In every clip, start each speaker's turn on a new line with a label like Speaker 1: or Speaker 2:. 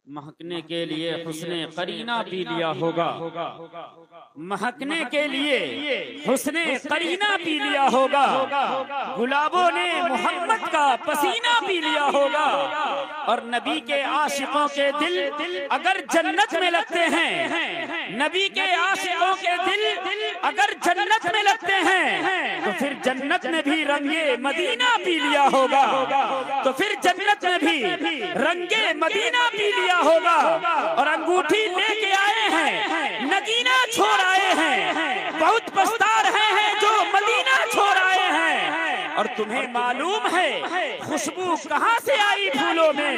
Speaker 1: مہکنے کے لیے حسن قرینہ پی لیا ہوگا، مہکنے کے لیے حسن قرینہ پی لیا ہوگا، گلابوں نے محمد کا پسینہ پی لیا ہوگا، اور نبی کے عاشقوں کے دل اگر جنت میں لگتے ہیں، نبی کے عاشقوں کے دل اگر جنت میں لگتے ہیں تو پھر جنت میں بھی رنگ مدینہ پی لیا ہوگا، تو پھر جنت میں بھی رنگ مدینہ پی لیا ہوگا، اور انگوٹھی لے کے آئے ہیں، نگینہ چھوڑ آئے ہیں، بہت پچھتا رہے ہیں جو مدینہ چھوڑ آئے ہیں، اور تمہیں معلوم ہے خوشبو کہاں سے آئی پھولوں میں،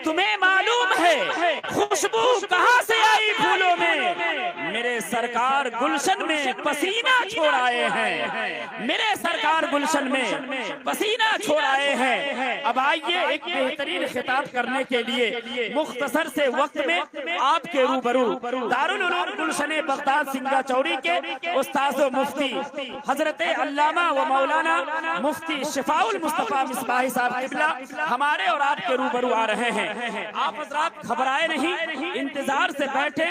Speaker 1: تمہیں معلوم ہے خوشبو کہاں سے آئی پھولوں میں، میرے سرکار گلشن میں پسینہ چھوڑ آئے ہیں، میرے سرکار گلشن میں پسینہ چھوڑ آئے ہیں۔ اب آئیے ایک بہترین خطاب کرنے کے لیے مختصر سے وقت میں آپ کے روبرو دارالعلوم گلشن بغداد سنگا چوری کے استاذ و مفتی حضرت علامہ و مولانا مفتی شفاء المصطفیٰ مصباحی صاحب قبلہ ہمارے اور آپ کے روبرو آ رہے ہیں۔ آپ حضرات گھبرائے نہیں، انتظار سے بیٹھے،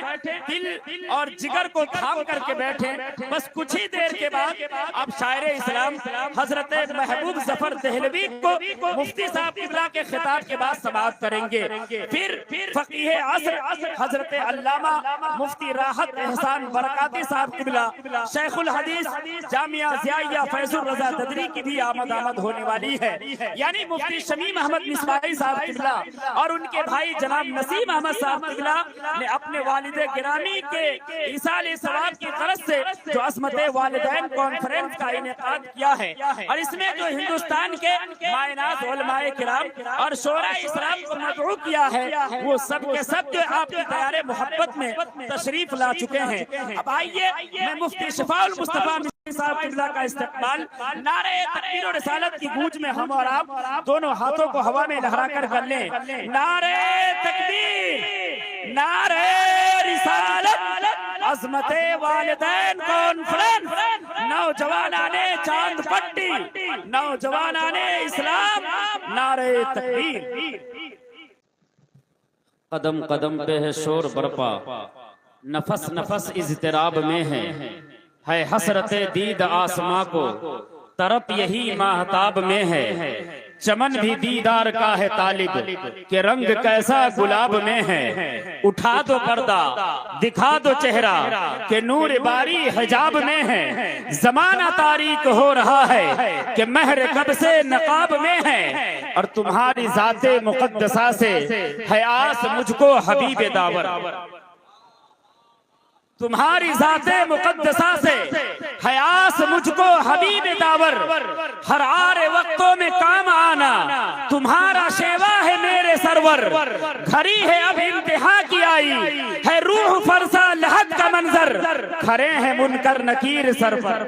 Speaker 1: دل اور جگر کو تھام کر کے بیٹھے، بس کچھ ہی دیر کے بعد آپ شاعر اسلام حضرت محبوب ظفر دہلوی کو مفتی صاحب قبلہ کے خطاب کے بعد سماعت کریں گے، پھر فقیہ عصر حضرت علامہ مفتی راحت احسان برکاتی صاحب قبلہ شیخ الحدیث جامعہ ضیائیہ فیض الرضا ددری کی بھی آمد ہونے والی ہے، یعنی مفتی شمیم احمد مصباحی صاحب قبلہ اور ان کے بھائی جناب نسیم احمد صاحب قبلہ نے اپنے والد گرامی کے ایصال ثواب کی غرض سے جو عصمت والدین کانفرنس کا انعقاد کیا ہے، اور اس میں جو ہندوستان کے مائنات علماء کرام اور شورا اسلام کو مدعو کیا ہے، وہ سب کے سب جو آپ کی دیار محبت میں تشریف لا چکے ہیں۔ اب آئیے میں مفتی شفاء المصطفیٰ صاحب قبلہ کا استقبال نعرہ تکبیر و رسالت کی گونج میں ہم اور آپ دونوں ہاتھوں کو ہوا میں لہرا کر کر لیں، نعرہ تکبیر، نعرہ رسالت، عظمت والدین کانفرنس، نوجوانان چاند پٹی، نوجوانان اسلام، نعرہ تکبیر۔ قدم قدم پہ ہے شور برپا، نفس نفس اضطراب میں ہے حسرت دید آسماں کو، طرف یہی ماہتاب میں ہے، چمن بھی دیدار کا ہے طالب کہ رنگ کیسا گلاب میں ہے، اٹھا دو پردہ دکھا دو چہرہ کہ نور باری حجاب میں ہے، زمانہ تاریک ہو رہا ہے کہ مہر کب سے نقاب میں ہے، اور تمہاری ذات مقدسہ سے ہے آس مجھ کو حبیب داور، تمہاری ذات مقدسہ سے حیاس مجھ کو حبیب داور، ہر آر وقتوں میں کام آنا تمہارا شیوا ہے میرے سرور، گھڑی ہے اب انتہا کی آئی ہے روح فرسا لحد کا منظر، کھڑے ہیں منکر نکیر سر پر،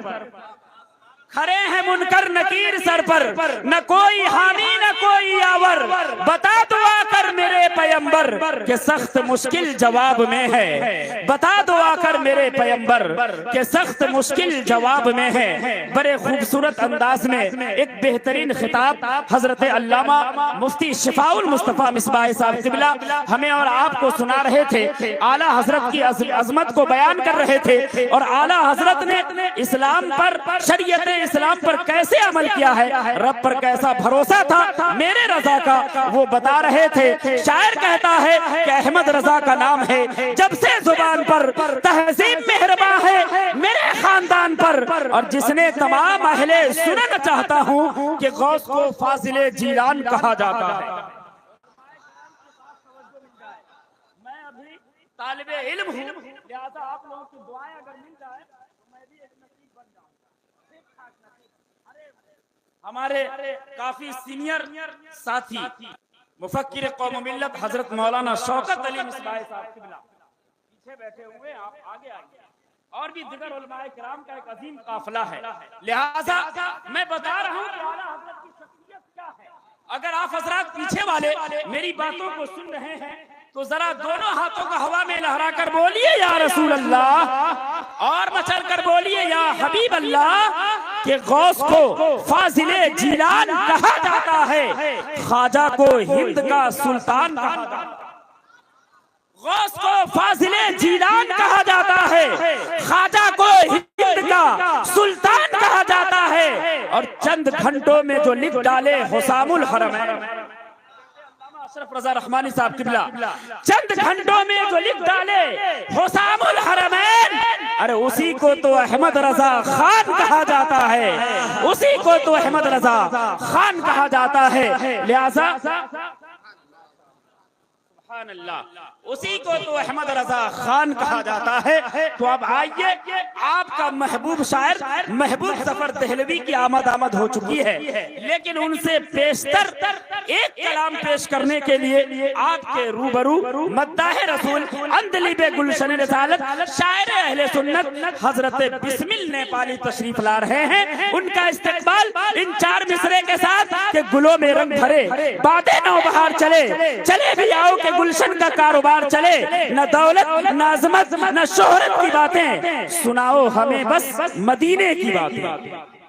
Speaker 1: کھڑے ہیں منکر نکیر سر پر، نہ کوئی حامی نہ کوئی آور، بتا دو آ کر میرے پیمبر کہ سخت مشکل جواب میں ہے، بتا دو آ کر میرے پیمبر کہ سخت مشکل جواب میں ہے۔ بڑے خوبصورت انداز میں ایک بہترین خطاب حضرت علامہ مفتی شفاء المصطفیٰ مصباحی صاحب قبلہ ہمیں اور آپ کو سنا رہے تھے، اعلیٰ حضرت کی عظمت کو بیان کر رہے تھے، اور اعلیٰ حضرت نے اسلام پر، شریعت اسلام پر کیسے عمل کیا ہے، رب پر کیسا بھروسہ تھا میرے رضا کا، وہ بتا رہے تھے۔ شاعر کہتا ہے کہ احمد رضا کا نام ہے جب سے زبان پر، تہذیب مہرباں ہے میرے خاندان پر، اور جس نے تمام اہل سنن چاہتا ہوں کہ غوث کو فاضل جیلان کہا جاتا ہے۔ میں ابھی طالب علم ہوں، لہذا آپ لوگوں کی دعائیں اگر مل جائے تو میں بھی ایک نصیب بن جاؤں۔ ہمارے کافی سینئر ساتھی مفکر قوم و ملت حضرت مولانا شوکت علی مصباحی صاحب قبلہ پیچھے بیٹھے ہوئے، آپ آگے آئیے، اور بھی دیگر علماء کرام کا ایک عظیم قافلہ ہے، لہذا میں بتا رہا ہوں کہ اعلیٰ حضرت کی شخصیت کیا ہے۔ اگر آپ حضرات پیچھے والے میری باتوں کو سن رہے ہیں تو ذرا دونوں ہاتھوں کو ہوا میں لہرا کر بولیے یا رسول اللہ، اور مچل کر بولیے یا حبیب اللہ، کہ غوث کو فاضل جیلان کہا جاتا ہے، خواجہ کو ہند کا سلطان کہا جاتا ہے۔ ہے، خواجہ کو ہند کا سلطان کہا جاتا ہے، اور چند گھنٹوں میں جو لکھ ڈالے حسام الحرمین، اشرف رضا رحمانی صاحب قبلہ، چند گھنٹوں میں جو لکھ ڈالے حسام الحرمین، ارے اسی کو تو احمد رضا خان کہا جاتا ہے، اسی کو تو احمد رضا خان کہا جاتا ہے، لہذا سبحان اللہ، اسی کو تو احمد رضا خان کہا جاتا ہے۔ تو اب آئیے، آپ کا محبوب شاعر محبوب ظفر دہلوی کی آمد ہو چکی ہے، لیکن ان سے پیشتر ایک کلام پیش کرنے کے لیے آپ کے روبرو مداح رسول اندلیب گلشن رسالت شاعر اہل سنت حضرت بسمل نیپالی تشریف لا رہے ہیں۔ ان کا استقبال ان چار مصرے کے ساتھ کہ گلوں میں رنگ بھرے بادیں نوبہار چلے، چلے بھی آؤ کہ گلشن کا کاروبار چلے، نہ دولت نہ عظمت نہ شہرت کی باتیں، سناؤ ہمیں بس مدینے کی باتیں۔